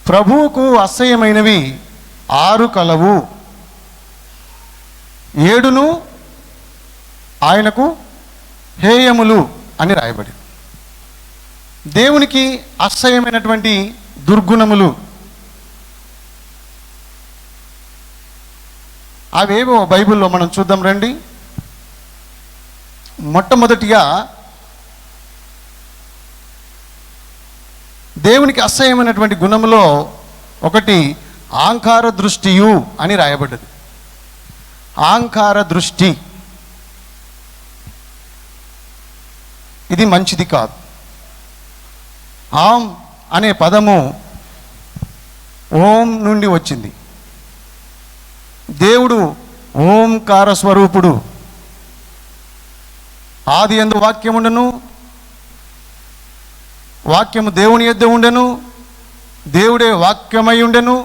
ప్రభువుకు అసహ్యమైనవి 6 కలవు, 7 ఆయనకు హేయములు అని రాయబడి. దేవునికి అసహ్యమైనటువంటి దుర్గుణములు అవేవో బైబిల్లో మనం చూద్దాం రండి. మొట్టమొదటిగా దేవునికి అసహ్యమైనటువంటి గుణములో ఒకటి ఆంకార దృష్టియు అని రాయబడ్డది. ఆంకార దృష్టి ఇది మంచిది కాదు. ఆం అనే పదము ఓం నుండి వచ్చింది. దేవుడు ఓంకార స్వరూపుడు. ఆది యందు వాక్యముండెను, వాక్యము దేవుని యొద్ద ఉండెను, దేవుడే వాక్యమై ఉండెను,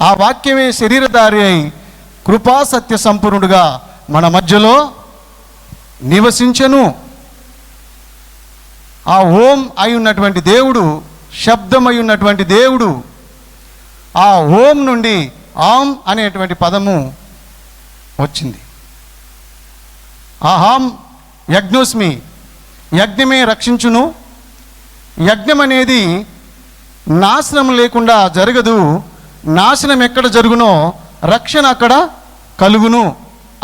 ఆ వాక్యమే శరీరధారి అయి కృపా సత్య సంపూర్ణుడుగా మన మధ్యలో నివసించెను. ఆ ఓం అయి ఉన్నటువంటి దేవుడు, శబ్దమై ఉన్నటువంటి దేవుడు, ఆ ఓం నుండి ఆం అనేటువంటి పదము వచ్చింది. ఆహాం యజ్ఞోస్మి, యజ్ఞమే రక్షించును. యజ్ఞం అనేది నాశనం లేకుండా జరగదు. నాశనం ఎక్కడ జరుగునో రక్షణ అక్కడ కలుగును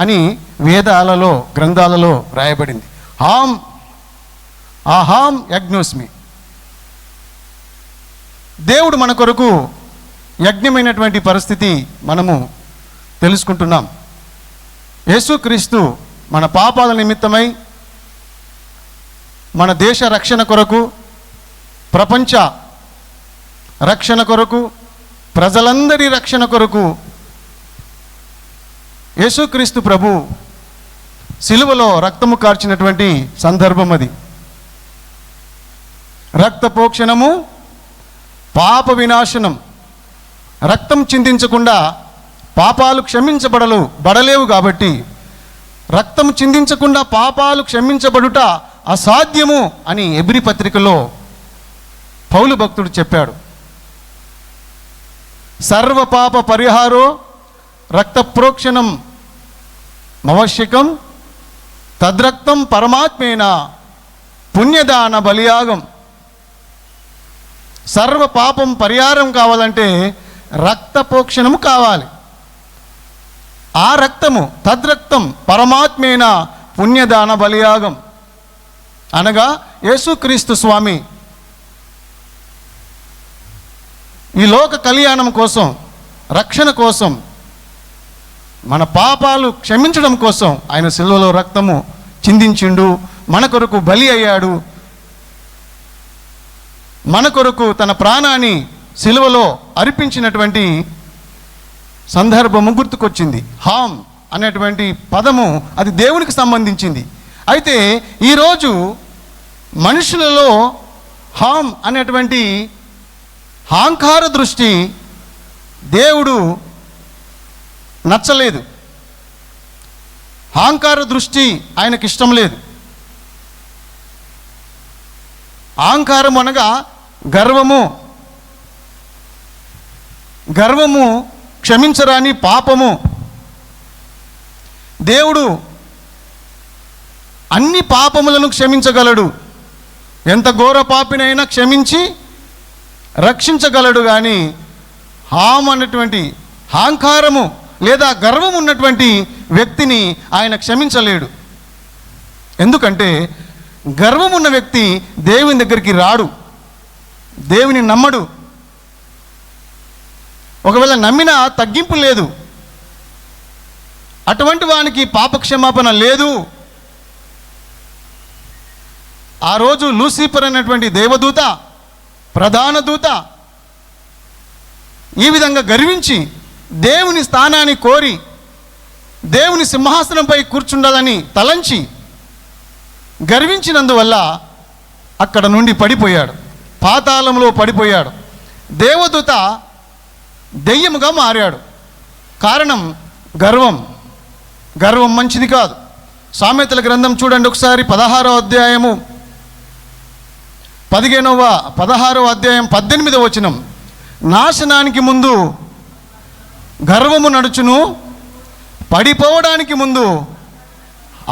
అని వేదాలలో గ్రంథాలలో రాయబడింది. హాం ఆహాం యజ్ఞోస్మి. దేవుడు మన కొరకు యజ్ఞమైనటువంటి పరిస్థితి మనము తెలుసుకుంటున్నాం. యేసుక్రీస్తు మన పాపాల నిమిత్తమై, మన దేశ రక్షణ కొరకు, ప్రపంచ రక్షణ కొరకు, ప్రజలందరి రక్షణ కొరకు యేసుక్రీస్తు ప్రభు సిలువలో రక్తము కార్చినటువంటి సందర్భం అది. రక్తపోక్షణము పాప వినాశనం. రక్తం చిందించకుండా పాపాలు బడలేవు కాబట్టి, రక్తం చిందించకుండా పాపాలు క్షమించబడుట అసాధ్యము అని ఎబ్రీ పత్రికలో పౌలు భక్తుడు చెప్పాడు. సర్వ పాప పరిహారో రక్త ప్రోక్షణం మవశ్యకం తద్రక్తం పరమాత్మేన పుణ్యదాన బలియాగం. సర్వ పాపం పరిహారం కావాలంటే రక్తపోక్షణము కావాలి. ఆ రక్తము తద్రక్తం పరమాత్మేన పుణ్యదాన బలియాగం అనగా యేసుక్రీస్తు స్వామి ఈ లోక కళ్యాణం కోసం, రక్షణ కోసం, మన పాపాలు క్షమించడం కోసం ఆయన సిలువలో రక్తము చిందించిండు. మన కొరకు బలి అయ్యాడు. మన కొరకు తన ప్రాణాన్ని సిలువలో అర్పించినటువంటి సందర్భము గుర్తుకొచ్చింది. హాం అనేటువంటి పదము అది దేవునికి సంబంధించింది. అయితే ఈరోజు మనుషులలో హాం అనేటువంటి అహంకార దృష్టి దేవుడు నచ్చలేదు. అహంకార దృష్టి ఆయనకి ఇష్టం లేదు. అహంకారం అనగా గర్వము. గర్వము క్షమించరాని పాపము. దేవుడు అన్ని పాపములను క్షమించగలడు. ఎంత ఘోర పాపినైనా క్షమించి రక్షించగలడు. కానీ హాం అన్నటువంటి అహంకారము లేదా గర్వం ఉన్నటువంటి వ్యక్తిని ఆయన క్షమించలేడు. ఎందుకంటే గర్వం ఉన్న వ్యక్తి దేవుని దగ్గరికి రాడు, దేవుని నమ్మడు. ఒకవేళ నమ్మినా తగ్గింపు లేదు. అటువంటి వానికి పాపక్షమాపణ లేదు. ఆ రోజు లూసిఫర్ అనేటువంటి దేవదూత, ప్రధాన దూత ఈ విధంగా గర్వించి దేవుని స్థానాన్ని కోరి దేవుని సింహాసనంపై కూర్చుండాలని తలంచి గర్వించినందువల్ల అక్కడ నుండి పడిపోయాడు, పాతాళంలో పడిపోయాడు. దేవదూత దెయ్యముగా మారాడు. కారణం గర్వం. గర్వం మంచిది కాదు. సామెతల గ్రంథం చూడండి ఒకసారి, 16వ అధ్యాయం 18వ వచనం. నాశనానికి ముందు గర్వము నడుచును, పడిపోవడానికి ముందు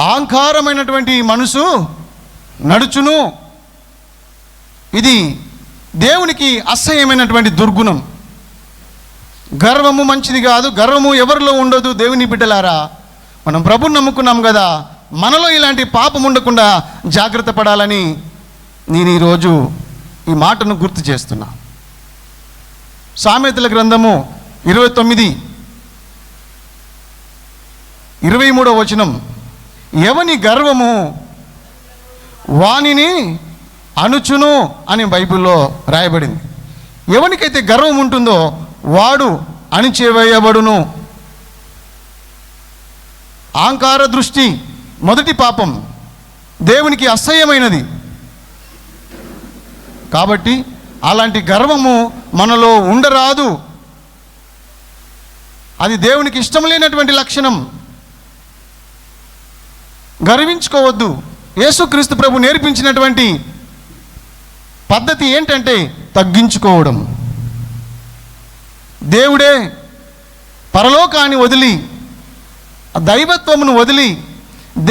అహంకారమైనటువంటి మనసు నడుచును. ఇది దేవునికి అసహ్యమైనటువంటి దుర్గుణం. గర్వము మంచిది కాదు. గర్వము ఎవరిలో ఉండదు. దేవుని బిడ్డలారా, మనం ప్రభుని నమ్ముకున్నాం కదా, మనలో ఇలాంటి పాపం ఉండకుండా జాగ్రత్త పడాలని నేను ఈరోజు ఈ మాటను గుర్తు చేస్తున్నా. సామెతల గ్రంథము 29:23 వచనం, ఎవని గర్వము వానిని అణుచును అని బైబిల్లో రాయబడింది. ఎవనికైతే గర్వం ఉంటుందో వాడు అణిచివేయబడును. అహంకార దృష్టి మొదటి పాపం, దేవునికి అసహ్యమైనది. కాబట్టి అలాంటి గర్వము మనలో ఉండరాదు. అది దేవునికి ఇష్టం లేనటువంటి లక్షణం. గర్వించుకోవద్దు. యేసుక్రీస్తు ప్రభు నేర్పించినటువంటి పద్ధతి ఏంటంటే తగ్గించుకోవడం. దేవుడే పరలోకాన్ని వదిలి, దైవత్వమును వదిలి,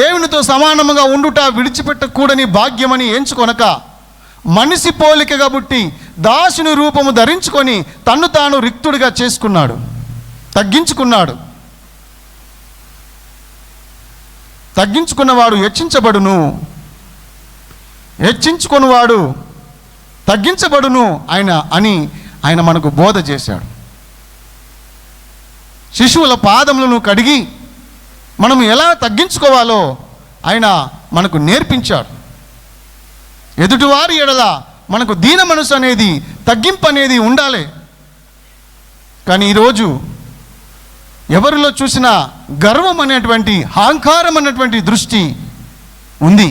దేవునితో సమానముగా ఉండుట విడిచిపెట్టకూడని భాగ్యమని ఎంచుకొనక, మనిషి పోలికగా పుట్టి దాసుని రూపము ధరించుకొని తన్ను తాను రిక్తుడిగా చేసుకున్నాడు, తగ్గించుకున్నాడు. తగ్గించుకున్నవాడు హెచ్చించబడును, హెచ్చించుకున్నవాడు తగ్గించబడును ఆయన మనకు బోధ చేశాడు. శిశువుల పాదములను కడిగి మనం ఎలా తగ్గించుకోవాలో ఆయన మనకు నేర్పించాడు. ఎదుటివారి ఎడల మనకు దీన మనసు అనేది, తగ్గింపు అనేది ఉండాలి. కానీ ఈరోజు ఎవరిలో చూసినా గర్వం అనేటువంటి, అహంకారం అనేటువంటి దృష్టి ఉంది.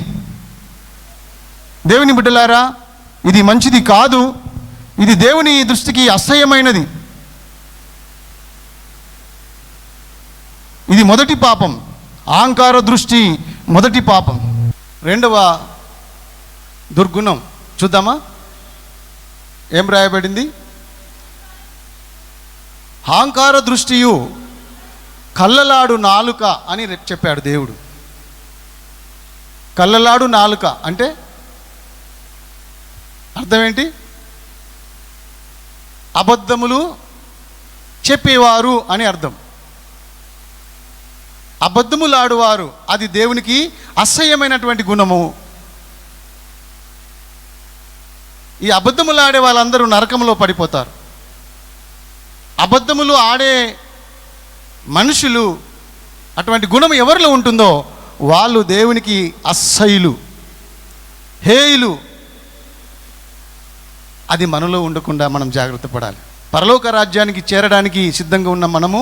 దేవుని బిడ్డలారా, ఇది మంచిది కాదు. ఇది దేవుని దృష్టికి అసహ్యమైనది. ఇది మొదటి పాపం. అహంకార దృష్టి మొదటి పాపం. రెండవ దుర్గుణం చూద్దామా? ఏం రాయబడింది? అహంకార దృష్టియు కళ్ళలాడు నాలుక అని చెప్పాడు దేవుడు. కళ్ళలాడు నాలుక అంటే అర్థం ఏంటి? అబద్ధములు చెప్పేవారు అని అర్థం. అబద్ధములాడువారు అది దేవునికి అసహ్యమైనటువంటి గుణము. ఈ అబద్ధములాడే వాళ్ళందరూ నరకంలో పడిపోతారు. అబద్ధములు ఆడే మనుషులు, అటువంటి గుణం ఎవరిలో ఉంటుందో వాళ్ళు దేవునికి అసహ్యులు, హేయులు. అది మనలో ఉండకుండా మనం జాగ్రత్త పడాలి. పరలోక రాజ్యానికి చేరడానికి సిద్ధంగా ఉన్న మనము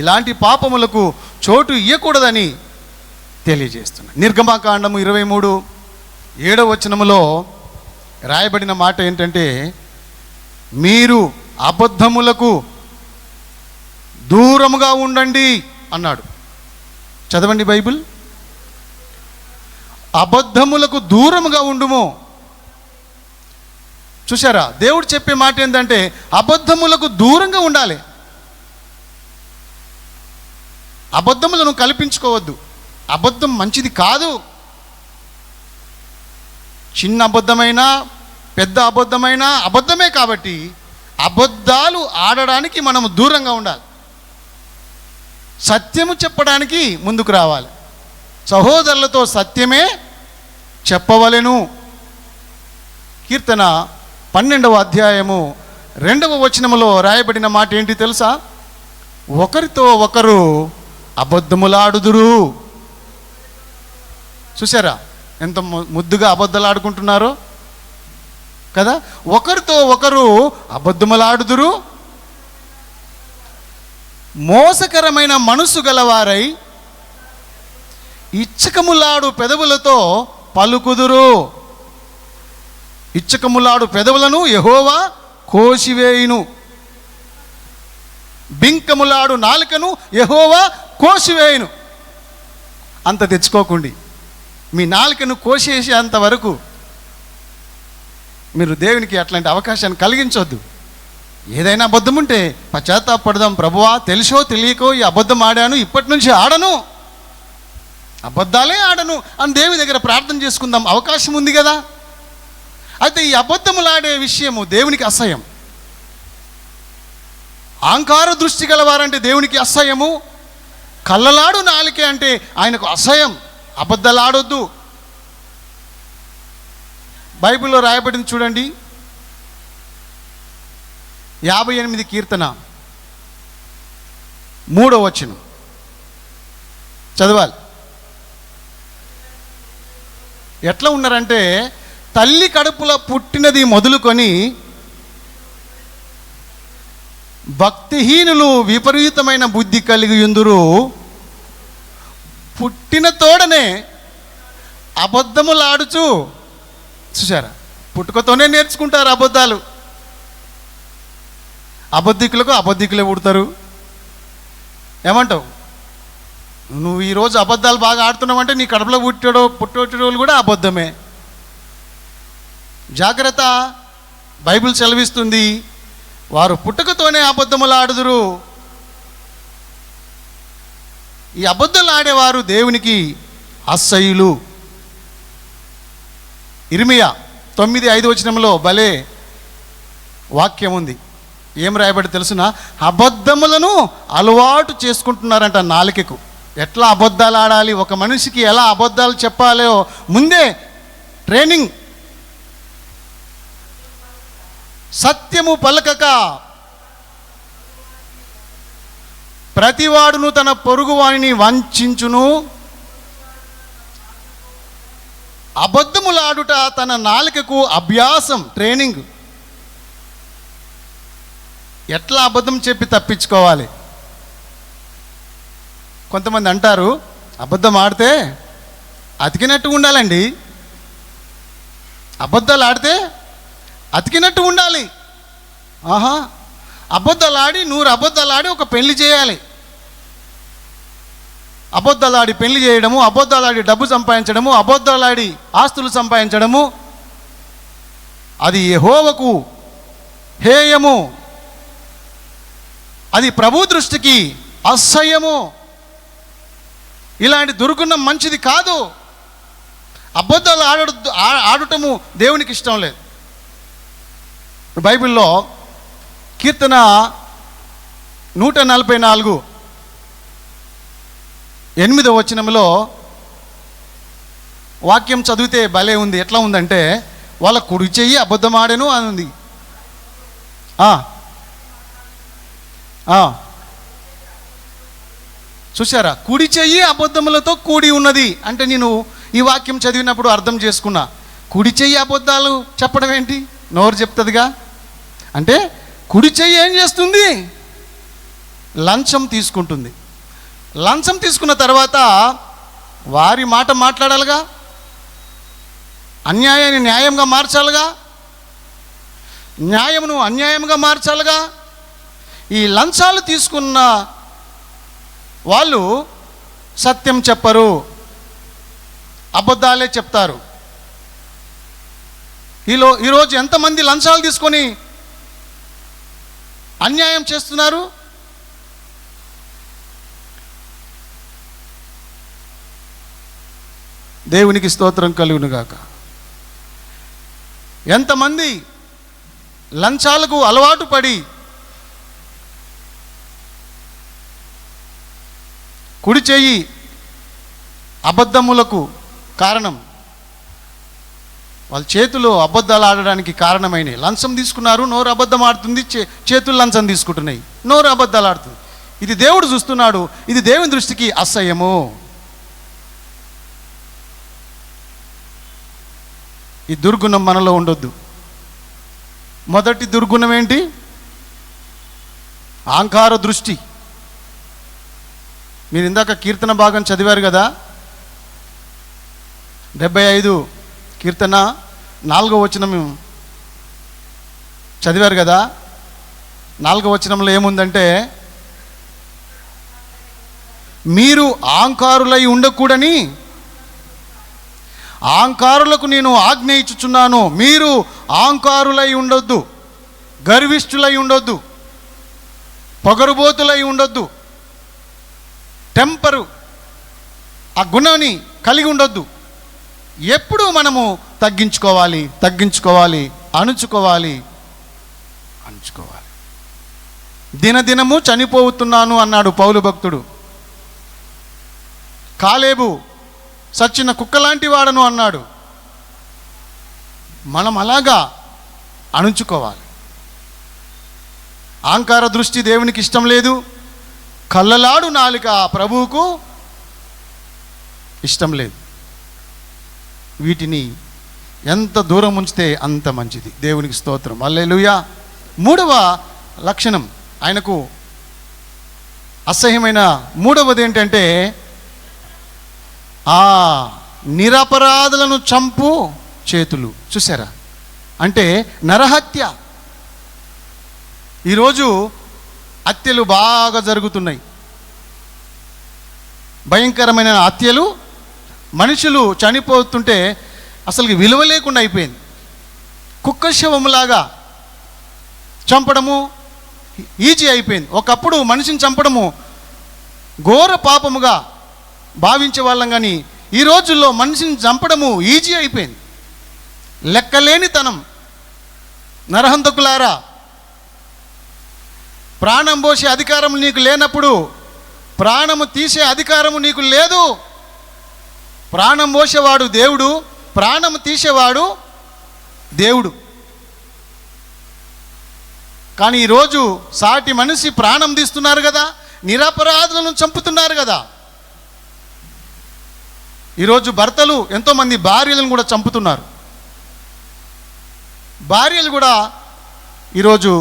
ఇలాంటి పాపములకు చోటు ఇవ్వకూడదని తెలియజేస్తున్నాను. నిర్గమకాండము 23:7 వచనములో రాయబడిన మాట ఏంటంటే, మీరు అబద్ధములకు దూరముగా ఉండండి అన్నాడు. చదవండి బైబిల్. అబద్ధములకు దూరముగా ఉండుము. చూసారా, దేవుడు చెప్పే మాట ఏంటంటే అబద్ధములకు దూరంగా ఉండాలి. అబద్ధములను కల్పించుకోవద్దు. అబద్ధం మంచిది కాదు. చిన్న అబద్ధమైనా పెద్ద అబద్ధమైనా అబద్ధమే. కాబట్టి అబద్ధాలు ఆడడానికి మనము దూరంగా ఉండాలి. సత్యము చెప్పడానికి ముందుకు రావాలి. సహోదరులతో సత్యమే చెప్పవలెను. కీర్తన 12వ అధ్యాయము 2వ వచనములో రాయబడిన మాట ఏంటి తెలుసా? ఒకరితో ఒకరు అబద్ధములాడుదురు. చూసారా ఎంత ముద్దుగా అబద్ధాలు ఆడుకుంటున్నారో కదా. ఒకరితో ఒకరు అబద్ధములాడుదురు, మోసకరమైన మనసు గలవారై ఇచ్చకములాడు పెదవులతో పలుకుదురు. ఇచ్చకములాడు పెదవులను యెహోవా కోసివేయును, బింకములాడు నాలుకను యెహోవా కోసివేయును. అంత తెచ్చుకోకండి. మీ నాలుకను కోసేసేంత వరకు మీరు దేవునికి అట్లాంటి అవకాశాన్ని కలిగించొద్దు. ఏదైనా అబద్ధం ఉంటే పశ్చాత్తాపడదాం. ప్రభువా, తెలిసో తెలియకో ఈ అబద్ధం ఆడాను, ఇప్పటి నుంచి ఆడను, అబద్ధాలే ఆడను అని దేవుని దగ్గర ప్రార్థన చేసుకుందాం. అవకాశం ఉంది కదా. అయితే ఈ అబద్ధములాడే విషయము దేవునికి అసహ్యం. అహంకార దృష్టి గలవారంటే దేవునికి అసహ్యము. కళ్ళలాడు నాలికే అంటే ఆయనకు అసహ్యం. అబద్ధాలు ఆడొద్దు. బైబిల్లో రాయబడింది చూడండి, 58 కీర్తన 3వ వచనం చదవాలి. ఎట్లా ఉన్నారంటే, తల్లి కడుపులో పుట్టినది మొదలుకొని భక్తిహీనులు విపరీతమైన బుద్ధి కలిగి ఉందురు. పుట్టిన తోడనే అబద్ధములాడుచు. చూసారా, పుట్టుకతోనే నేర్చుకుంటారు అబద్ధాలు. అబద్ధికులకు అబద్ధికులే పుడతారు. ఏమంటావు? నువ్వు ఈరోజు అబద్ధాలు బాగా ఆడుతున్నావంటే నీ కడుపులో పుట్టేటోళ్ళు కూడా అబద్ధమే. జాగ్రత్త, బైబిల్ సెలవిస్తుంది, వారు పుట్టుకతోనే అబద్ధములు ఆడుదురు. ఈ అబద్ధాలు ఆడేవారు దేవునికి అసహ్యులు. ఇర్మియా 9:5 వచనంలో భలే వాక్యం ఉంది. ఏం రాయబడి తెలుసునా? అబద్ధములను అలవాటు చేసుకుంటున్నారంట నాలుకకు. ఎట్లా అబద్ధాలు ఆడాలి, ఒక మనిషికి ఎలా అబద్ధాలు చెప్పాలో ముందే ట్రైనింగ్. సత్యము పలకక ప్రతివాడును తన పొరుగువానిని వంచును. అబద్ధములాడుట తన నాలుకకు అభ్యాసం, ట్రైనింగ్. ఎట్లా అబద్ధం చెప్పి తప్పించుకోవాలి. కొంతమంది అంటారు, అబద్ధం ఆడితే అతికినట్టు ఉండాలండి. అబద్ధాలు ఆడితే అతికినట్టు ఉండాలి. ఆహా, అబద్ధాలు ఆడి 100 అబద్ధాలు ఆడి ఒక పెళ్లి చేయాలి. అబద్ధాలు ఆడి పెళ్లి చేయడము, అబద్ధాలు ఆడి డబ్బు సంపాదించడము, అబద్ధాలు ఆడి ఆస్తులు సంపాదించడము, అది యెహోవాకు హేయము. అది ప్రభు దృష్టికి అసహ్యము. ఇలాంటి దుర్గుణం మంచిది కాదు. అబద్ధాలు ఆడటము దేవునికి ఇష్టం లేదు. బైబిల్లో కీర్తన 144 8వ వచనంలో వాక్యం చదివితే భలే ఉంది. ఎట్లా ఉందంటే, వాళ్ళ కుడి చెయ్యి అబద్ధం ఆడెను అని ఉంది. చూసారా, కుడి చెయ్యి అబద్ధములతో కూడి ఉన్నది అంటే నేను ఈ వాక్యం చదివినప్పుడు అర్థం చేసుకున్నా. కుడి చెయ్యి అబద్ధాలు చెప్పడం ఏంటి? నోరు చెప్తుందిగా. అంటే కుడి చెయ్యి ఏం చేస్తుంది? లంచం తీసుకుంటుంది. లంచం తీసుకున్న తర్వాత వారి మాట మాట్లాడాలిగా, అన్యాయాన్ని న్యాయంగా మార్చాలిగా, న్యాయమును అన్యాయంగా మార్చాలిగా. ఈ లంచాలు తీసుకున్న వాళ్ళు సత్యం చెప్పరు, అబద్ధాలే చెప్తారు. ఈరోజు ఎంతమంది లంచాలు తీసుకొని అన్యాయం చేస్తున్నారు? దేవునికి స్తోత్రం కలుగునుగాక. ఎంతమంది లంచాలకు అలవాటు పడి కుడి చెయ్యి అబద్ధములకు కారణం, వాళ్ళ చేతులు అబద్ధాలు ఆడడానికి కారణమైనవి. లంచం తీసుకున్నారు, నోరు అబద్ధం ఆడుతుంది, చేతులు లంచం తీసుకుంటున్నాయి, నోరు అబద్ధాలు ఆడుతుంది. ఇది దేవుడు చూస్తున్నాడు. ఇది దేవుని దృష్టికి అసహ్యము. ఈ దుర్గుణం మనలో ఉండొద్దు. మొదటి దుర్గుణం ఏంటి? అహంకార దృష్టి. మీరు ఇందాక కీర్తన భాగం చదివారు కదా, 75 కీర్తన 4వ వచనం చదివారు కదా. 4వ వచనంలో ఏముందంటే, మీరు అహంకారులై ఉండకూడని అహంకారులకు నేను ఆజ్ఞ ఇచ్చుచున్నాను. మీరు అహంకారులై ఉండొద్దు. గర్విష్ఠులై ఉండొద్దు, పొగరుబోతులై ఉండొద్దు, టెంపరు ఆ గుణాన్ని కలిగి ఉండొద్దు. ఎప్పుడూ మనము తగ్గించుకోవాలి, అణుచుకోవాలి. దినదినము చనిపోతున్నాను అన్నాడు పౌలు భక్తుడు. కాలేబు సచ్చిన కుక్కలాంటి వాడను అన్నాడు. మనం అలాగా అణుచుకోవాలి. అహంకార దృష్టి దేవునికి ఇష్టం లేదు. కళ్ళలాడు నాలుక ప్రభువుకు ఇష్టం లేదు. వీటిని ఎంత దూరం ఉంచితే అంత మంచిది. దేవునికి స్తోత్రం, హల్లెలూయా. మూడవ లక్షణం, ఆయనకు అసహ్యమైన మూడవది ఏంటంటే నిరపరాధులను చంపు చేతులు. చూసారా? అంటే నరహత్య. ఈరోజు హత్యలు బాగా జరుగుతున్నాయి. భయంకరమైన హత్యలు. మనుషులు చనిపోతుంటే అసలు విలువ లేకుండా అయిపోయింది. కుక్క శవములాగా చంపడము ఈజీ అయిపోయింది. ఒకప్పుడు మనిషిని చంపడము ఘోర పాపముగా భావించే వాళ్ళం, కానీ ఈ రోజుల్లో మనిషిని చంపడము ఈజీ అయిపోయింది. లెక్కలేనితనం. నరహంతకులారా, ప్రాణం పోసే అధికారం నీకు లేనప్పుడు ప్రాణము తీసే అధికారము నీకు లేదు. ప్రాణం పోసేవాడు దేవుడు, ప్రాణం తీసేవాడు దేవుడు. కానీ ఈరోజు సాటి మనిషి ప్రాణం తీస్తున్నారు కదా, నిరపరాధులను చంపుతున్నారు కదా. ఈరోజు భర్తలు ఎంతోమంది భార్యలను కూడా చంపుతున్నారు. భార్యలు కూడా ఈరోజు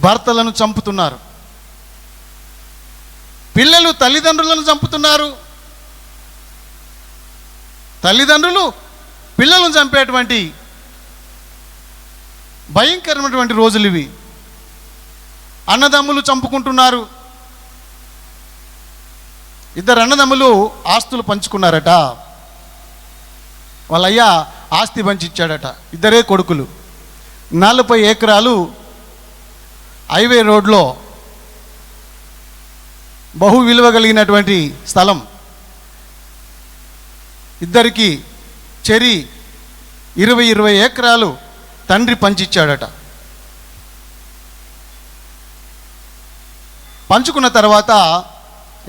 భర్తలను చంపుతున్నారు. పిల్లలు తల్లిదండ్రులను చంపుతున్నారు. తల్లిదండ్రులు పిల్లలను చంపేటువంటి భయంకరమైనటువంటి రోజులు ఇవి. అన్నదమ్ములు చంపుకుంటున్నారు. ఇద్దరు అన్నదమ్ములు ఆస్తులు పంచుకున్నారట. వాళ్ళయ్యా ఆస్తి పంచిచ్చాడట. ఇద్దరే కొడుకులు. 40 ఎకరాలు హైవే రోడ్లో బహు విలువ కలిగినటువంటి స్థలం. ఇద్దరికి చెరి 20 ఎకరాలు తండ్రి పంచిచ్చాడట. పంచుకున్న తర్వాత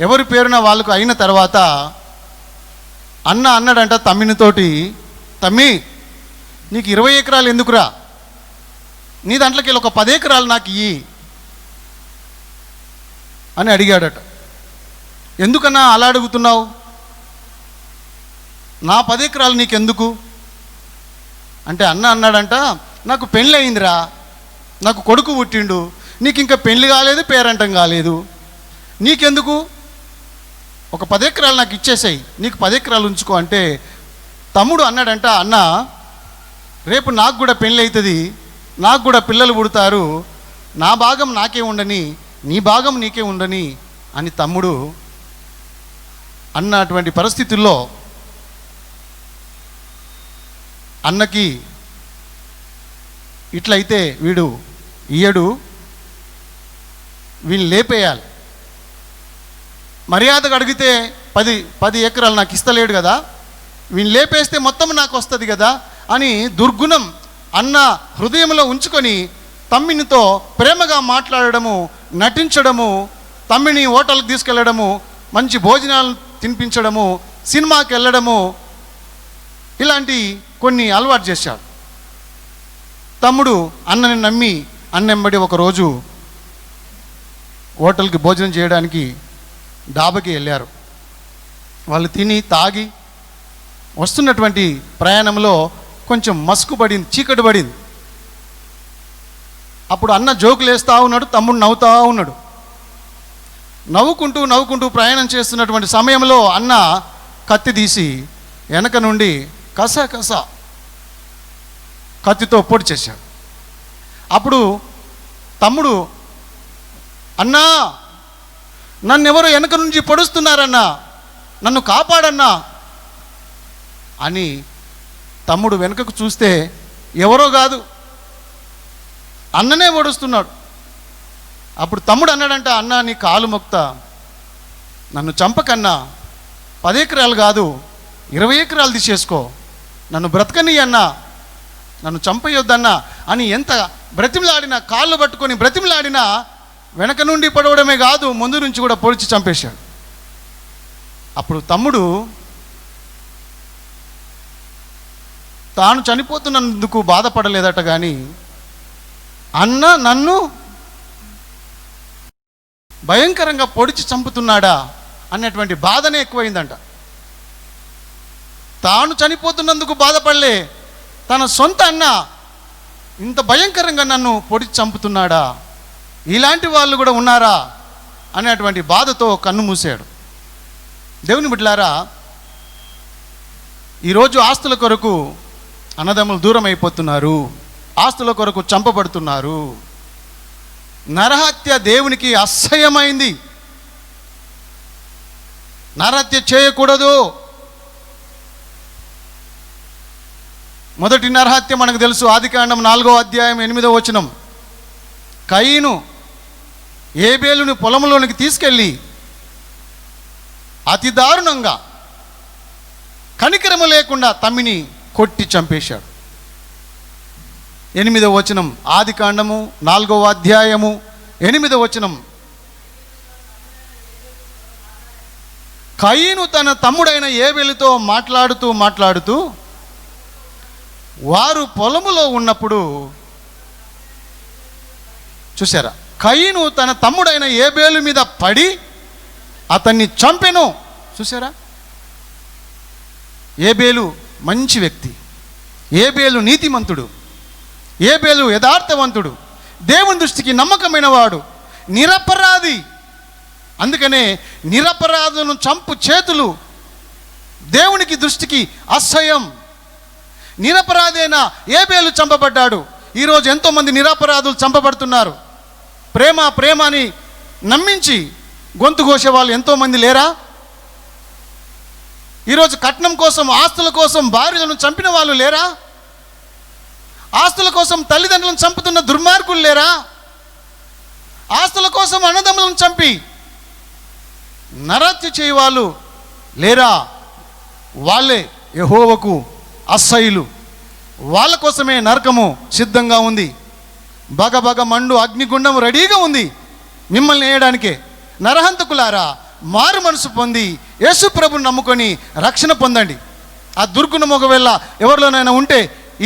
ఎవరి పేరున వాళ్ళకు అయిన తర్వాత అన్నాడంట తమ్మినితోటి, తమ్మి నీకు 20 ఎకరాలు ఎందుకురా, నీ దాంట్లోకి ఒక 10 ఎకరాలు నాకు ఇయ్యి అని అడిగాడట. ఎందుకన్నా అలా అడుగుతున్నావు, నా 10 ఎకరాలు నీకెందుకు అంటే అన్నాడంట, నాకు పెళ్ళి అయిందిరా, నాకు కొడుకు పుట్టిండు, నీకు ఇంకా పెళ్ళి కాలేదు, పేరంటం కాలేదు, నీకెందుకు, ఒక 10 ఎకరాలు నాకు ఇచ్చేసాయి, నీకు 10 ఎకరాలు ఉంచుకో అంటే తమ్ముడు అన్నాడంట, అన్న రేపు నాకు కూడా పెళ్ళి అవుతుంది, నాకు కూడా పిల్లలు పుడతారు, నా భాగం నాకే ఉండని, నీ భాగం నీకే ఉండని అని తమ్ముడు అన్నటువంటి పరిస్థితుల్లో అన్నకి ఇట్లయితే వీడు ఇయ్యడు, వీళ్ళు లేపేయాలి, మర్యాదగా అడిగితే 10 ఎకరాలు నాకు ఇస్తలేడు కదా, వీళ్ళు లేపేస్తే మొత్తం నాకు వస్తుంది కదా అని దుర్గుణం అన్న హృదయంలో ఉంచుకొని తమ్మినితో ప్రేమగా మాట్లాడడము, నటించడము, తమ్మిని హోటల్కి తీసుకెళ్ళడము, మంచి భోజనాలు తినిపించడము, సినిమాకి వెళ్ళడము, ఇలాంటి కొన్ని అలవాటు చేశాడు. తమ్ముడు అన్నని నమ్మి అన్నెంబడి ఒకరోజు హోటల్కి భోజనం చేయడానికి డాబాకి వెళ్ళారు. వాళ్ళు తిని తాగి వస్తున్నటువంటి ప్రయాణంలో కొంచెం మస్కు పడింది, చీకటి పడింది. అప్పుడు అన్న జోకులు వేస్తూ ఉన్నాడు, తమ్ముడు నవ్వుతూ ఉన్నాడు. నవ్వుకుంటూ ప్రయాణం చేస్తున్నటువంటి సమయంలో అన్న కత్తి తీసి వెనక నుండి కస కత్తితో పొడి చేశాడు. అప్పుడు తమ్ముడు, అన్నా నన్నెవరో వెనక నుంచి పొడుస్తున్నారన్నా, నన్ను కాపాడన్నా అని తమ్ముడు వెనుకకు చూస్తే ఎవరో కాదు, అన్ననే ఓడుస్తున్నాడు. అప్పుడు తమ్ముడు అన్నాడంట, అన్న నీ కాలు మొక్తా, నన్ను చంపకన్నా, 10 ఎకరాలు కాదు 20 ఎకరాలు తీసేసుకో, నన్ను బ్రతకని అన్నా, నన్ను చంపయ్యొద్దన్నా అని ఎంత బ్రతిమలాడినా, కాళ్ళు పట్టుకొని బ్రతిమలాడినా వెనక నుండి పడవడమే కాదు ముందు నుంచి కూడా పొడిచి చంపేశాడు. అప్పుడు తమ్ముడు తాను చనిపోతున్నందుకు బాధపడలేదట, కానీ అన్న నన్ను భయంకరంగా పొడిచి చంపుతున్నాడా అన్నటువంటి బాధనే ఎక్కువైందంట. తాను చనిపోతున్నందుకు బాధపడలే, తన సొంత అన్న ఇంత భయంకరంగా నన్ను పొడిచి చంపుతున్నాడా, ఇలాంటి వాళ్ళు కూడా ఉన్నారా అనేటువంటి బాధతో కన్ను మూసాడు. దేవుని బిడ్డలారా, ఈరోజు ఆస్తుల కొరకు అన్నదమ్ములు దూరం అయిపోతున్నారు, ఆస్తుల కొరకు చంపబడుతున్నారు. నరహత్య దేవునికి అసహ్యమైంది. నరహత్య చేయకూడదు. మొదటి నరహత్య మనకు తెలుసు, ఆదికాండం 4వ అధ్యాయం 8వ వచనం. కయీను ఏబేలుని పొలంలోనికి తీసుకెళ్ళి అతి దారుణంగా కనికరము లేకుండా తమ్మిని కొట్టి చంపేశాడు. 8వ వచనం, ఆదికాండము 4వ అధ్యాయము 8వ వచనం. కయీను తన తమ్ముడైన ఏబేలుతో మాట్లాడుతూ వారు పొలములో ఉన్నప్పుడు, చూసారా, కయీను తన తమ్ముడైన ఏబేలు మీద పడి అతన్ని చంపెను. చూసారా, ఏబేలు మంచి వ్యక్తి, ఏబేలు నీతిమంతుడు, ఏబేలు యథార్థవంతుడు, దేవుని దృష్టికి నమ్మకమైన వాడు, నిరపరాధి. అందుకనే నిరపరాధులను చంపు చేతులు దేవునికి దృష్టికి అసహ్యం. నిరపరాధైన ఏబేలు చంపబడ్డాడు. ఈరోజు ఎంతోమంది నిరపరాధులు చంపబడుతున్నారు. ప్రేమ అని నమ్మించి గొంతు కోసే వాళ్ళు ఎంతోమంది లేరా? ఈరోజు కట్నం కోసం, ఆస్తుల కోసం భార్యలను చంపిన వాళ్ళు లేరా? ఆస్తుల కోసం తల్లిదండ్రులను చంపుతున్న దుర్మార్గులు లేరా? ఆస్తుల కోసం అన్నదమ్ములను చంపి నరహత్య చేయ వాళ్ళు లేరా? వాళ్ళే యెహోవాకు అసహ్యులు. వాళ్ళ కోసమే నరకము సిద్ధంగా ఉంది. బగబగ మండు అగ్నిగుండం రెడీగా ఉంది మిమ్మల్ని వేయడానికే. నరహంతకులారా, మారు మనసు పొంది యేసు ప్రభుని నమ్ముకొని రక్షణ పొందండి. ఆ దుర్గుణం ఒకవేళ ఎవరిలోనైనా ఉంటే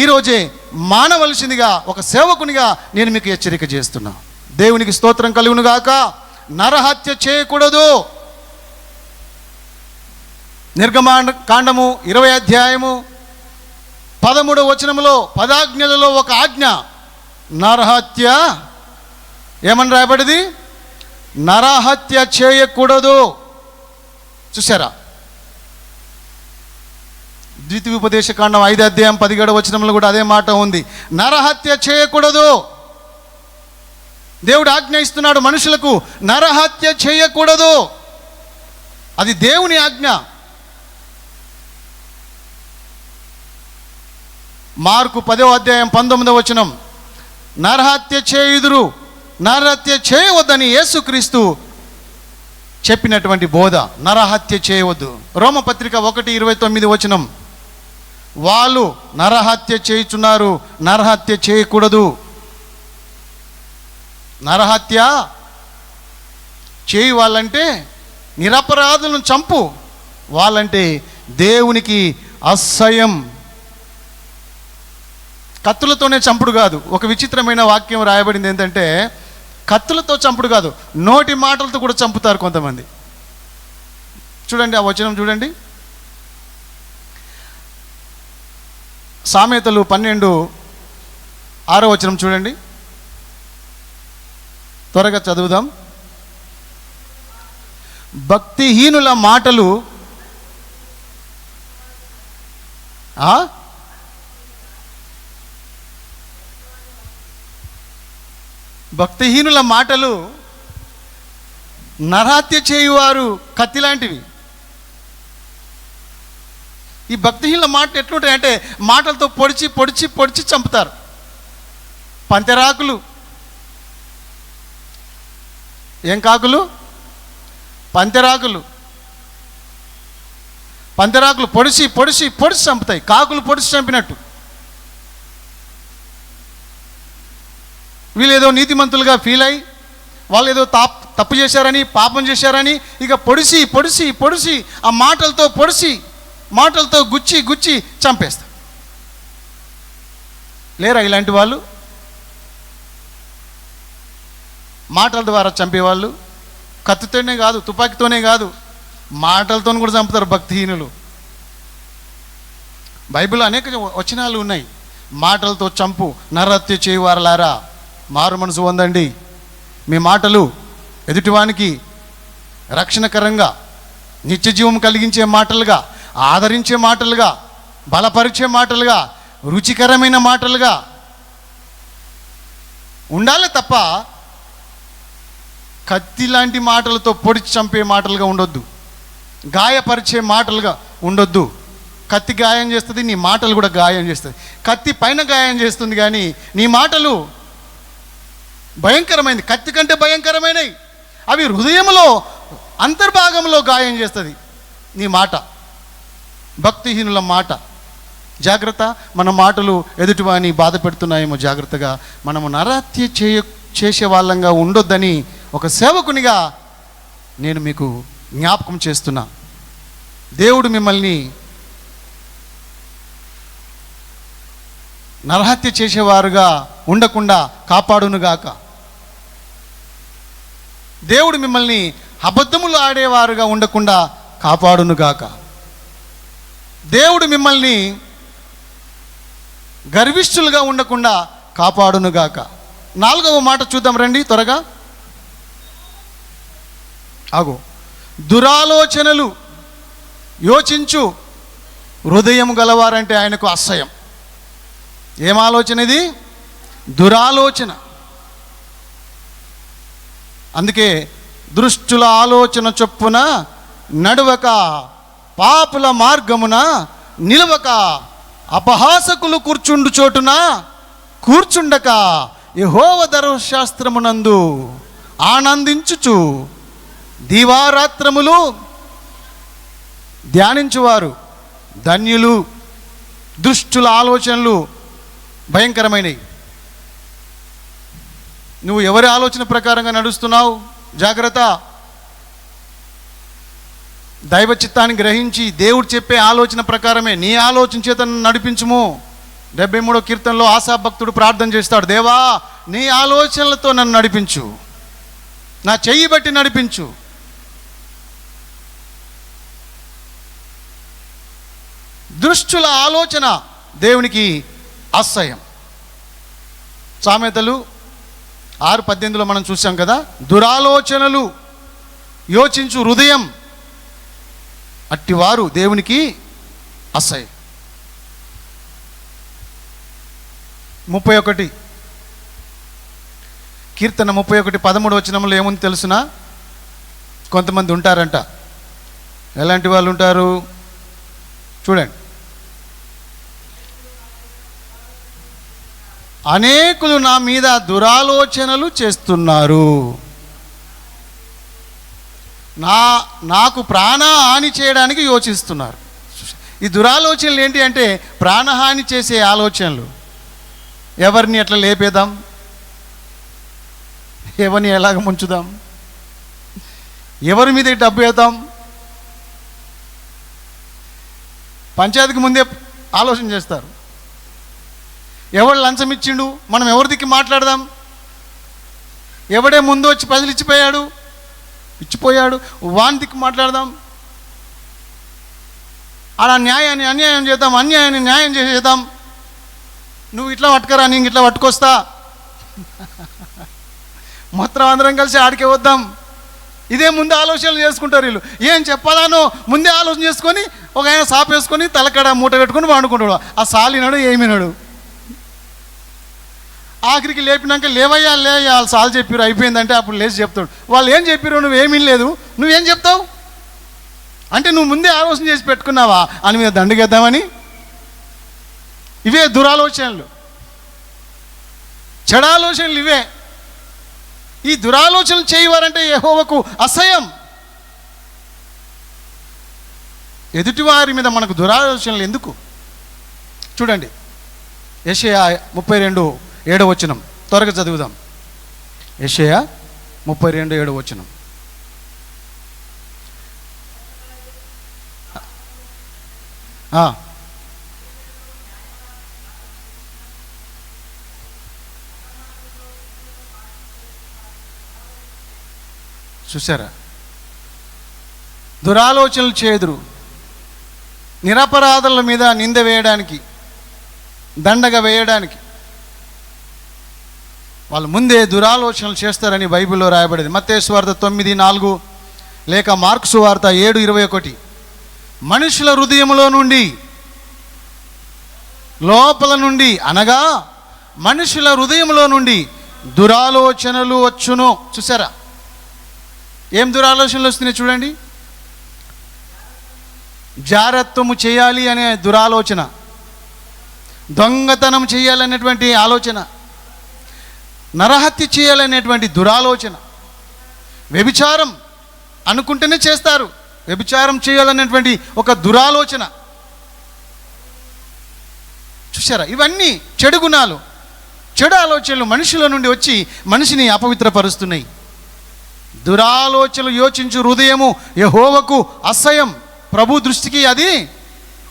ఈరోజే మానవలసిందిగా ఒక సేవకునిగా నేను మీకు హెచ్చరిక చేస్తున్నా. దేవునికి స్తోత్రం కలుగును గాక. నరహత్య చేయకూడదు. నిర్గమకాండము 20వ అధ్యాయము 13వ వచనంలో 10 ఆజ్ఞలలో ఒక ఆజ్ఞ నరహత్య. ఏమని రాయబడింది? నరహత్య చేయకూడదు. చూసారా, ద్వితీయోపదేశకాండం 5వ అధ్యాయం 17వ వచనంలో కూడా అదే మాట ఉంది. నరహత్య చేయకూడదు. దేవుడు ఆజ్ఞ ఇస్తున్నాడు మనుషులకు, నరహత్య చేయకూడదు. అది దేవుని ఆజ్ఞ. మార్కు 10వ అధ్యాయం 19వ వచనం, నరహత్య చేయుదురు, నరహత్య చేయవద్దని యేసుక్రీస్తు చెప్పినటువంటి బోధ. నరహత్య చేయవద్దు. రోమపత్రిక 1:29 వచనం, వాళ్ళు నరహత్య చేయుచున్నారు, నరహత్య చేయకూడదు. నరహత్య చేయి వాళ్ళంటే నిరపరాధులను చంపు వాళ్ళంటే దేవునికి అసహ్యం. కత్తులతోనే చంపుడు కాదు. ఒక విచిత్రమైన వాక్యం రాయబడింది ఏంటంటే, కత్తులతో చంపుడు కాదు, నోటి మాటలతో కూడా చంపుతారు కొంతమంది. చూడండి ఆ వచనం చూడండి. సామెతలు 12:6 వచనం చూడండి. త్వరగా చదువుదాం. భక్తిహీనుల మాటలు భక్తిహీనుల మాటలు నరహత్య చేయువారు కత్తి లాంటివి. ఈ భక్తిహీనుల మాట ఎట్లుంటాయంటే మాటలతో పొడిచి పొడిచి పొడిచి చంపుతారు. పంతెరాకులు ఏం కాకులు? పంతెరాకులు. పంతెరాకులు పొడిచి పొడిచి పొడిచి చంపుతాయి, కాకులు పొడిచి చంపినట్టు. వీళ్ళు ఏదో నీతిమంతులుగా ఫీల్ అయ్యి వాళ్ళు ఏదో తప్పు చేశారని, పాపం చేశారని ఇక పొడిచి పొడిచి పొడిచి ఆ మాటలతో పొడిచి మాటలతో గుచ్చి గుచ్చి చంపేస్తారు. లేరా ఇలాంటి వాళ్ళు? మాటల ద్వారా చంపేవాళ్ళు. కత్తితోనే కాదు, తుపాకీతోనే కాదు, మాటలతో కూడా చంపుతారు భక్తిహీనులు. బైబిల్లో అనేక వచనాలు ఉన్నాయి. మాటలతో చంపు, నరహత్య చేయువారలారా మారు మనసు పొందండి. మీ మాటలు ఎదుటివానికి రక్షణకరంగా, నిత్యజీవం కలిగించే మాటలుగా, ఆదరించే మాటలుగా, బలపరిచే మాటలుగా, రుచికరమైన మాటలుగా ఉండాలి తప్ప కత్తి లాంటి మాటలతో పొడిచి చంపే మాటలుగా ఉండొద్దు, గాయపరిచే మాటలుగా ఉండొద్దు. కత్తి గాయం చేస్తుంది, నీ మాటలు కూడా గాయం చేస్తుంది. కత్తి పైన గాయం చేస్తుంది కానీ నీ మాటలు భయంకరమైనది, కత్తి కంటే భయంకరమైనవి. అవి హృదయంలో అంతర్భాగంలో గాయం చేస్తుంది నీ మాట, భక్తిహీనుల మాట. జాగ్రత్త, మన మాటలు ఎదుటివాని బాధ పెడుతున్నాయేమో జాగ్రత్తగా. మనము నరహత్య చేసే వాళ్ళంగా ఉండొద్దని ఒక సేవకునిగా నేను మీకు జ్ఞాపకం చేస్తున్నా. దేవుడు మిమ్మల్ని నరహత్య చేసేవారుగా ఉండకుండా కాపాడునుగాక. దేవుడు మిమ్మల్ని అబద్ధములు ఆడేవారుగా ఉండకుండా కాపాడునుగాక. దేవుడు మిమ్మల్ని గర్విష్ఠులుగా ఉండకుండా కాపాడునుగాక. 4వ మాట చూద్దాం రండి త్వరగా. ఆగు. దురాలోచనలు యోచించు హృదయం గలవారంటే ఆయనకు అసహ్యం. ఏం ఆలోచన ఇది? దురాలోచన. అందుకే దుష్టుల ఆలోచన చొప్పున నడవక, పాపుల మార్గమున నిలవక, అపహాసకులు కూర్చుండు చోటున కూర్చుండక, యెహోవా ధర్మశాస్త్రమునందు ఆనందించుచు దీవారాత్రములు ధ్యానించువారు ధన్యులు. దుష్టుల ఆలోచనలు భయంకరమైనవి. నువ్వు ఎవరి ఆలోచన ప్రకారంగా నడుస్తున్నావు? జాగ్రత్త. దైవ చిత్తాన్ని గ్రహించి దేవుడు చెప్పే ఆలోచన ప్రకారమే నీ ఆలోచన చేత నడిపించుము. 73వ కీర్తనలో ఆశాభక్తుడు ప్రార్థన చేస్తాడు, దేవా నీ ఆలోచనలతో నన్ను నడిపించు, నా చెయ్యి బట్టి నడిపించు. దుష్టుల ఆలోచన దేవునికి అసహ్యం. సామెతలు 6:18లో మనం చూసాం కదా, దురాలోచనలు యోచించు హృదయం అట్టివారు దేవునికి అసహ్యం. 31 కీర్తన 31:13 వచనంలో ఏముంది తెలుసునా? కొంతమంది ఉంటారంట. ఎలాంటి వాళ్ళు ఉంటారు చూడండి. అనేకులు నా మీద దురాలోచనలు చేస్తున్నారు, నాకు ప్రాణహాని చేయడానికి యోచిస్తున్నారు. ఈ దురాలోచనలు ఏంటి అంటే ప్రాణహాని చేసే ఆలోచనలు. ఎవరిని ఎట్లా లేపేద్దాం, ఎవరిని ఎలాగ ముంచుదాం, ఎవరి మీద డబ్బు వేద్దాం, పంచాయతీకి ముందే ఆలోచన చేస్తారు. ఎవడు లంచం ఇచ్చిండు, మనం ఎవరి దిక్కి మాట్లాడదాం, ఎవడే ముందు వచ్చి పైసలు ఇచ్చిపోయాడు వాని దిక్కు మాట్లాడదాం. అలా న్యాయాన్ని అన్యాయం చేద్దాం, అన్యాయాన్ని న్యాయం చేసేద్దాం. నువ్వు ఇట్లా పట్టుకరా, నేను ఇట్లా పట్టుకొస్తా, మొత్తం అందరం కలిసి ఆడికే వద్దాం. ఇదే ముందే ఆలోచనలు చేసుకుంటారు వీళ్ళు. ఏం చెప్పాలనో ముందే ఆలోచన చేసుకొని ఒక ఆయన సాపు వేసుకొని తలకడ మూట పెట్టుకొని వండుకుంటాడు. ఆ సాలినాడు ఏమినాడు. ఆఖరికి లేపినాక లేవయ్యా వాళ్ళు సాలు చెప్పారు అయిపోయిందంటే అప్పుడు లేచి చెప్తాడు. వాళ్ళు ఏం చెప్పారు, నువ్వేమీ లేదు, నువ్వేం చెప్తావు అంటే నువ్వు ముందే ఆలోచన చేసి పెట్టుకున్నావా అని మీద దండగేద్దామని. ఇవే దురాలోచనలు, చెడాలోచనలు ఇవే. ఈ దురాలోచనలు చేయవారంటే యెహోవాకు అసహ్యం. ఎదుటివారి మీద మనకు దురాలోచనలు ఎందుకు? చూడండి, యెషయా 32:7 త్వరగా చదువుదాం. యెషయా 32:7. చూసారా, దురాలోచనలు చేదురు, నిరపరాధుల మీద నింద వేయడానికి, దండగా వేయడానికి వాళ్ళు ముందే దురాలోచనలు చేస్తారని బైబిల్లో రాయబడింది. మత్తయి సువార్త 9:4 లేక మార్కు సువార్త 7:21. మనుషుల హృదయములో నుండి, లోపల నుండి అనగా మనుషుల హృదయంలో నుండి దురాలోచనలు వచ్చును. చూసారా, ఏం దురాలోచనలు వస్తున్నాయి చూడండి. జారత్వము చేయాలి అనే దురాలోచన, దొంగతనం చేయాలనేటువంటి ఆలోచన, నరహత్య చేయాలనేటువంటి దురాలోచన, వ్యభిచారం అనుకుంటేనే చేస్తారు, వ్యభిచారం చేయాలనేటువంటి ఒక దురాలోచన. చూసారా, ఇవన్నీ చెడు గుణాలు, చెడు ఆలోచనలు మనుషుల నుండి వచ్చి మనిషిని అపవిత్రపరుస్తున్నాయి. దురాలోచనలు యోచించు హృదయము యెహోవాకు అసహ్యం, ప్రభు దృష్టికి అది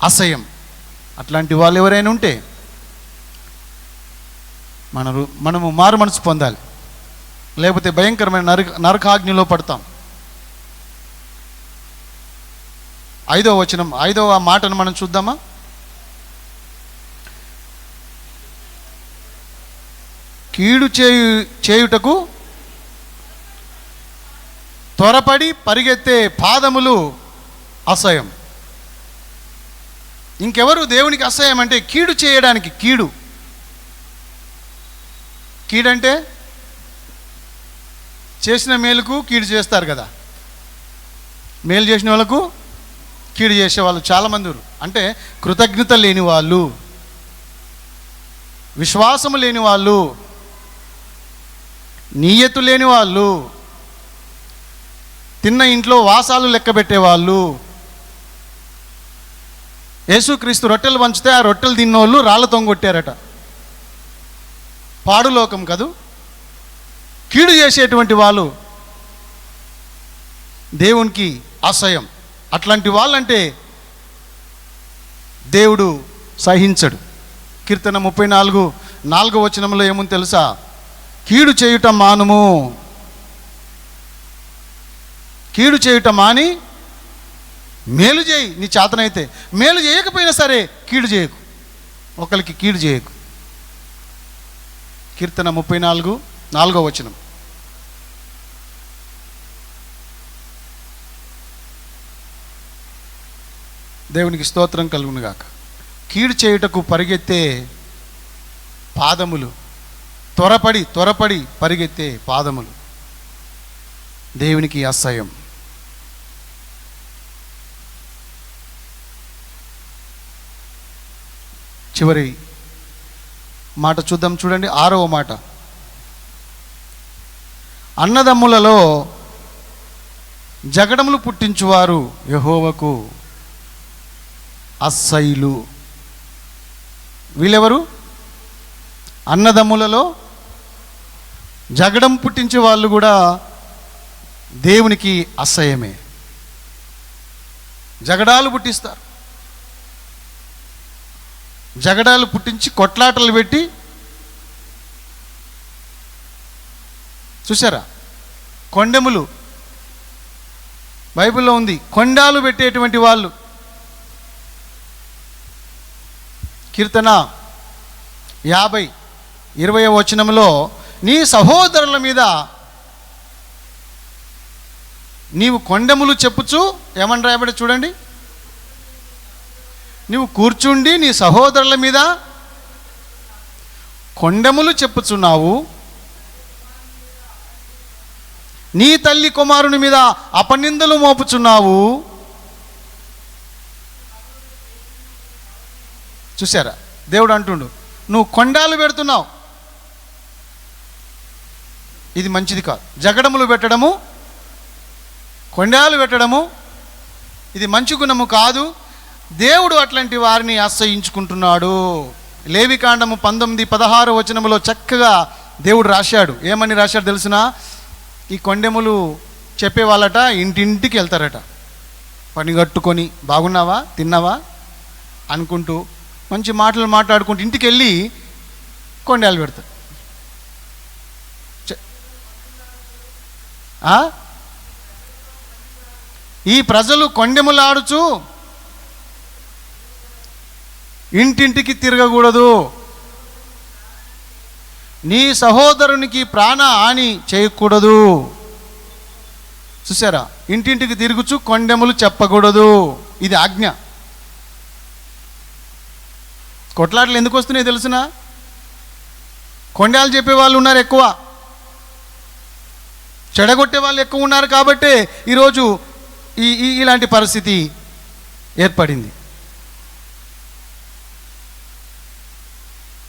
అసహ్యం. అట్లాంటి వాళ్ళు ఎవరైనా ఉంటే మనము మారు మనసు పొందాలి, లేకపోతే భయంకరమైన నరకాగ్నిలో పడతాం. 5వ వచనం, 5వ మాటను మనం చూద్దామా? కీడు చేయుటకు త్వరపడి పరిగెత్తే పాదములు అసహ్యం. ఇంకెవరు దేవునికి అసహ్యం అంటే కీడు చేయడానికి. కీడంటే చేసిన మేలుకు కీడు చేస్తారు కదా. మేలు చేసిన వాళ్ళకు కీడు చేసే వాళ్ళు చాలామంది. అంటే కృతజ్ఞత లేని వాళ్ళు, విశ్వాసము లేని వాళ్ళు, నీయతు లేని వాళ్ళు, తిన్న ఇంట్లో వాసాలు లెక్క పెట్టేవాళ్ళు. యేసుక్రీస్తు రొట్టెలు పంచితే ఆ రొట్టెలు తిన్నోళ్ళు రాళ్ళతో కొట్టారట. పాడులోకం కదూ. కీడు చేసేటువంటి వాళ్ళు దేవునికి అసహ్యం. అట్లాంటి వాళ్ళంటే దేవుడు సహించడు. కీర్తన 34:4 ఏముంది తెలుసా? కీడు చేయుట మానుము, కీడు చేయుట మాని మేలు చేయి. నీ చేతనైతే మేలు చేయకపోయినా సరే కీడు చేయకు, ఒకరికి కీడు చేయకు. కీర్తన 34:4. దేవునికి స్తోత్రం కలుగునుగాక. కీడు చేయుటకు పరిగెత్తే పాదములు, త్వరపడి పరిగెత్తే పాదములు దేవునికి అసహ్యం. చివరి మాట చూద్దాం, చూడండి 6వ మాట. అన్నదమ్ములలో జగడములు పుట్టించువారు యెహోవాకు అసహ్యులు. వీళ్ళెవరు? అన్నదమ్ములలో జగడం పుట్టించే వాళ్ళు కూడా దేవునికి అసహ్యమే. జగడాలు పుట్టిస్తారు, జగడాలు పుట్టించి కొట్లాటలు పెట్టి, చూసారా, కొండెములు బైబిల్లో ఉంది, కొండాలు పెట్టేటువంటి వాళ్ళు. కీర్తన 50:20 నీ సహోదరుల మీద నీవు కొండెములు చెప్పుచు, ఏమని రాయబడి చూడండి, నీవు కూర్చుండి నీ సహోదరుల మీద కొండెములు చెప్పుచున్నావు, నీ తల్లి కుమారుని మీద అపనిందలు మోపుచున్నావు. చూసారా, దేవుడు అంటుండు, నువ్వు కొండాలు పెడుతున్నావు. ఇది మంచిది కాదు. జగడములు పెట్టడము, కొండాలు పెట్టడము ఇది మంచి గుణము కాదు. దేవుడు అట్లాంటి వారిని ఆశ్రయించుకుంటున్నాడు. లేవికాండము 19:16 వచనములో చక్కగా దేవుడు రాశాడు. ఏమని రాశాడు తెలుసునా? ఈ కొండెములు చెప్పేవాళ్ళట ఇంటింటికి వెళ్తారట, పని కట్టుకొని బాగున్నావా తిన్నావా అనుకుంటూ మంచి మాటలు మాట్లాడుకుంటూ ఇంటికి వెళ్ళి కొండాలు పెడతారు. ఈ ప్రజలు కొండెములాడుచు ఇంటింటికి తిరగకూడదు, నీ సహోదరునికి ప్రాణ హాని చేయకూడదు. చూసారా? ఇంటింటికి తిరుగుచు కొండెములు చెప్పకూడదు, ఇది ఆజ్ఞ. కొట్లాటలు ఎందుకు వస్తున్నాయి తెలుసునా? కొండాలు చెప్పే వాళ్ళు ఉన్నారు ఎక్కువ, చెడగొట్టే వాళ్ళు ఎక్కువ ఉన్నారు కాబట్టే ఈరోజు ఇలాంటి పరిస్థితి ఏర్పడింది.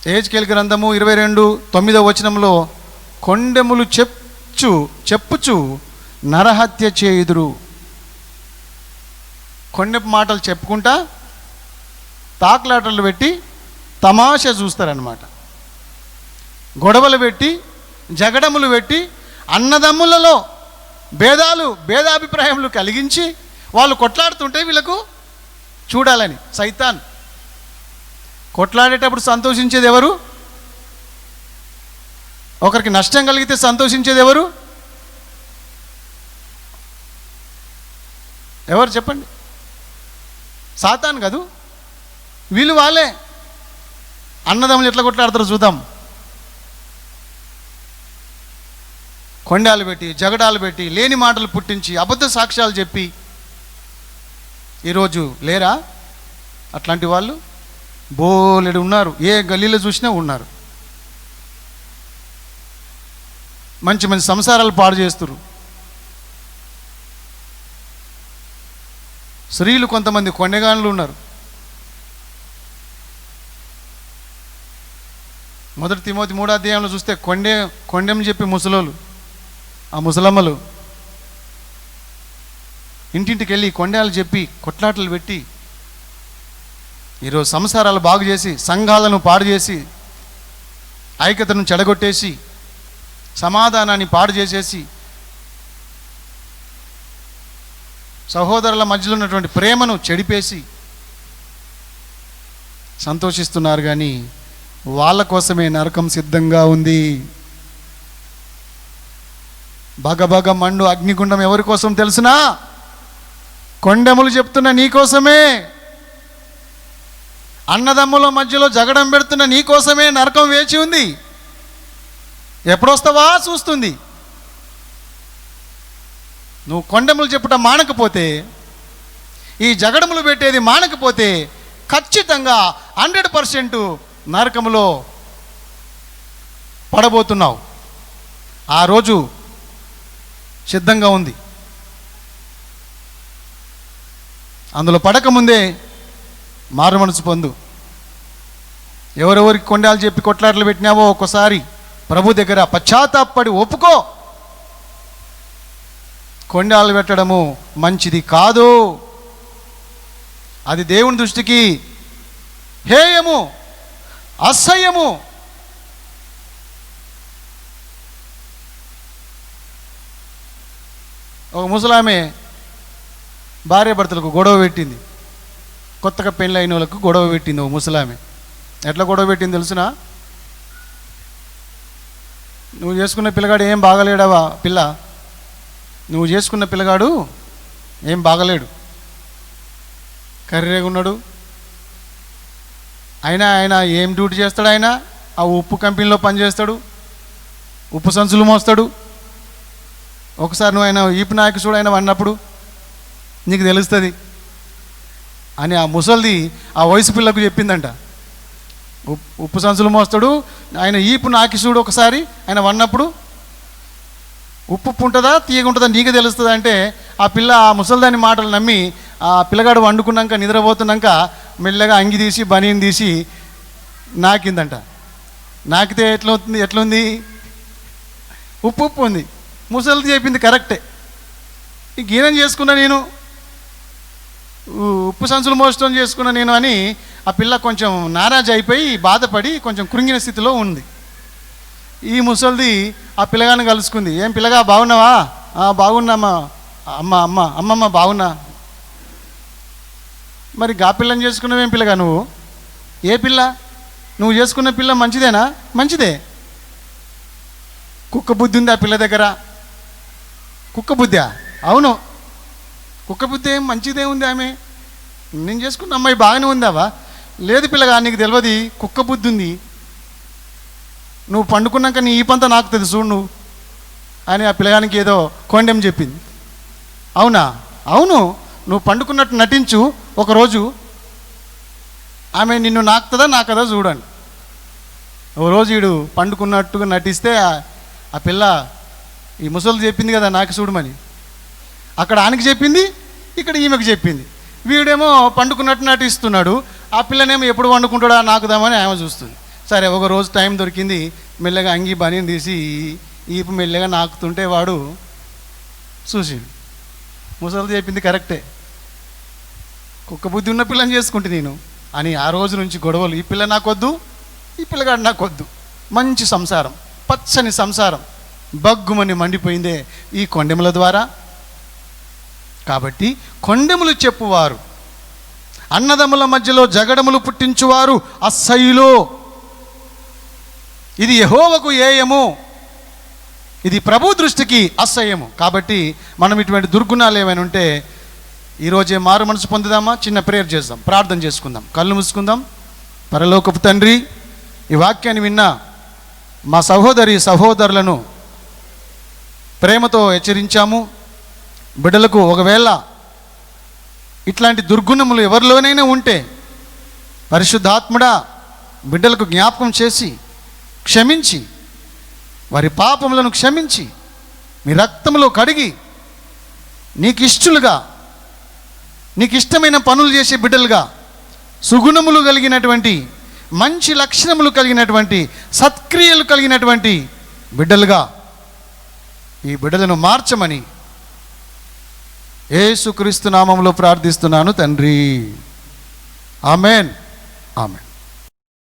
యెహెజ్కేలు గ్రంథము 22:9 వచనంలో కొండెములు చెప్పుచు నరహత్య చేయుదురు. కొండెపు మాటలు చెప్పుకుంటా తాకులాటలు పెట్టి తమాషా చూస్తారనమాట. గొడవలు పెట్టి జగడములు పెట్టి అన్నదమ్ములలో భేదాభిప్రాయములు కలిగించి వాళ్ళు కొట్లాడుతుంటే వీళ్ళకు చూడాలని సైతాన్. కొట్లాడేటప్పుడు సంతోషించేది ఎవరు? ఒకరికి నష్టం కలిగితే సంతోషించేది ఎవరు? ఎవరు చెప్పండి? సాతాన్ కాదు, వీళ్ళు వాళ్ళే. అన్నదమ్ములు ఎట్లా కొట్లాడతారో చూద్దాం. కొండాలు పెట్టి జగడాలు పెట్టి లేని మాటలు పుట్టించి అబద్ధ సాక్ష్యాలు చెప్పి ఈరోజు లేరా అట్లాంటి వాళ్ళు? బోలెడు ఉన్నారు, ఏ గల్లీలో చూసినా ఉన్నారు. మంచి మంచి సంసారాలు పాడు చేస్తున్నారు. స్త్రీలు కొంతమంది కొండెగాన్లు ఉన్నారు. 1 తిమోతి 3వ అధ్యాయంలో చూస్తే కొండెం చెప్పి ముసలోళ్ళు, ఆ ముసలమ్మలు ఇంటింటికి వెళ్ళి కొండాలు చెప్పి కొట్లాటలు పెట్టి ఈరోజు సంసారాలు బాగు చేసి సంఘాలను పాడు చేసి ఐక్యతను చెడగొట్టేసి సమాధానాన్ని పాడు చేసేసి సహోదరుల మధ్యలో ఉన్నటువంటి ప్రేమను చెడిపేసి సంతోషిస్తున్నారు. కానీ వాళ్ళ కోసమే నరకం సిద్ధంగా ఉంది. భగభగ మండు అగ్నిగుండం ఎవరి కోసం తెలుసునా? కొండెములు చెప్తున్న నీ కోసమే. అన్నదమ్ముల మధ్యలో జగడం పెడుతున్న నీ కోసమే నరకం వేచి ఉంది. ఎప్పుడొస్తావా చూస్తుంది. నువ్వు కొండెములు చెప్పటం మానకపోతే, ఈ జగడములు పెట్టేది మానకపోతే ఖచ్చితంగా 100% నరకములో పడబోతున్నావు. ఆ రోజు సిద్ధంగా ఉంది. అందులో పడకముందే మారు మనసు పొందు. ఎవరెవరికి కొండాలు చెప్పి కొట్లాటలు పెట్టినావో ఒక్కోసారి ప్రభు దగ్గర పశ్చాత్తాపడి ఒప్పుకో. కొండాలు పెట్టడము మంచిది కాదు. అది దేవుని దృష్టికి హేయము, అసహ్యము. ఒక ముసలామె భార్య భర్తలకు గొడవ పెట్టింది. కొత్తగా పెళ్ళైన వాళ్ళకు గొడవ పెట్టింది ఒక ముసలామె. ఎట్లా గొడవ పెట్టింది తెలుసునా? నువ్వు చేసుకున్న పిల్లగాడు ఏం బాగలేడావా పిల్ల, నువ్వు చేసుకున్న పిల్లగాడు ఏం బాగలేడు, కర్రేగున్నాడు. ఆయన ఏం డ్యూటీ చేస్తాడు? ఆయన ఆ ఉప్పు కంపెనీలో పనిచేస్తాడు, ఉప్పు సంచులు మోస్తాడు. ఒకసారి నువ్వు ఆయన ఈపు నాయకు చూడు ఆయన అన్నప్పుడు నీకు తెలుస్తుంది అని ఆ ముసలిది ఆ వయసు పిల్లకు చెప్పిందంట. ఉప్పు సంచులు మోస్తాడు, ఆయన ఈపు నాకి చూడు ఒకసారి ఆయన వన్నప్పుడు. ఉప్పు ఉంటుందా తీయగా ఉంటుందా నీకు తెలుస్తుంది అంటే ఆ పిల్ల ఆ ముసలిదాని మాటలు నమ్మి ఆ పిల్లగాడు వండుకున్నాక నిద్రపోతున్నాక మెల్లగా అంగి తీసి బనీని తీసి నాకిందంట. నాకితే ఎట్లుంది ఉప్పు ఉప్పు ఉంది. ముసలిది చెప్పింది కరెక్టే. ఇంకేం చేసుకున్నా నేను, ఉప్పు సంచులు మోస్టం చేసుకున్నా నేను అని ఆ పిల్ల కొంచెం నారాజు అయిపోయి బాధపడి కొంచెం కృంగిన స్థితిలో ఉంది. ఈ ముసలిది ఆ పిల్లగాని కలుసుకుంది. ఏం పిల్లగా బాగున్నావా? బాగున్నామా అమ్మమ్మ బాగున్నా. మరి గా పిల్లని చేసుకున్నావేం పిల్లగా నువ్వు? ఏ పిల్ల? నువ్వు చేసుకున్న పిల్ల మంచిదేనా? మంచిదే. కుక్క బుద్ధి ఉంది ఆ పిల్ల దగ్గర. కుక్క బుద్ధా? అవును, కుక్క బుద్ధి ఏం మంచిదే ఉంది. ఆమె నేను చేసుకున్న అమ్మాయి బాగానే ఉందావా? లేదు పిల్లగా, నీకు తెలియదు, కుక్క బుద్ధి ఉంది. నువ్వు పండుకున్నాక నీ ఈ పంత నాకు తెలుసు నువ్వు అని ఆ పిల్లగానికి ఏదో కొండెం చెప్పింది. అవునా? అవును, నువ్వు పండుకున్నట్టు నటించు, ఒకరోజు ఆమె నిన్ను నాకుతుందా నాకదా చూడండి. ఓ రోజు వీడు పండుకున్నట్టుగా నటిస్తే ఆ పిల్ల ఈ ముసలి చెప్పింది కదా నాకు చూడమని, అక్కడ ఆయనకి చెప్పింది, ఇక్కడ ఈమెకు చెప్పింది. వీడేమో పండుకున్నట్టు నటిస్తున్నాడు, ఆ పిల్లనేమో ఎప్పుడు వండుకుంటాడా నాకుదామని ఆమె చూస్తుంది. సరే ఒక రోజు టైం దొరికింది, మెల్లగా అంగి బనీని తీసి ఈపు మెల్లగా నాకుతుంటే వాడు చూసి, ముసలి చెప్పింది కరెక్టే, కుక్క బుద్ధి ఉన్న పిల్లని చేసుకుంటే నేను అని ఆ రోజు నుంచి గొడవలు. ఈ పిల్ల నాకొద్దు, ఈ పిల్లగాడు నాకొద్దు. మంచి సంసారం, పచ్చని సంసారం బగ్గుమని మండిపోయిందే ఈ కొండెముల ద్వారా. కాబట్టి కొండెములు చెప్పువారు, అన్నదమ్ముల మధ్యలో జగడములు పుట్టించువారు అసహ్యులు. ఇది యెహోవాకు ఏయము, ఇది ప్రభు దృష్టికి అసహ్యము. కాబట్టి మనం ఇటువంటి దుర్గుణాలు ఏమైనా ఉంటే ఈరోజే మారు మనసు పొందుదామా? చిన్న ప్రేయర్ చేద్దాం, ప్రార్థన చేసుకుందాం, కళ్ళు మూసుకుందాం. పరలోకపు తండ్రి, ఈ వాక్యాన్ని విన్న మా సహోదరులను ప్రేమతో హెచ్చరించాము. బిడ్డలకు ఒకవేళ ఇట్లాంటి దుర్గుణములు ఎవరిలోనైనా ఉంటే పరిశుద్ధాత్ముడా బిడ్డలకు జ్ఞాపకం చేసి క్షమించి, వారి పాపములను క్షమించి మీ రక్తములో కడిగి నీకు ఇష్టలుగా, నీకు ఇష్టమైన పనులు చేసే బిడ్డలుగా, సుగుణములు కలిగినటువంటి, మంచి లక్షణములు కలిగినటువంటి, సత్క్రియలు కలిగినటువంటి బిడ్డలుగా ఈ బిడ్డలను మార్చమని యేసుక్రీస్తు నామములో ప్రార్థిస్తున్నాను తండ్రి. Amen, amen.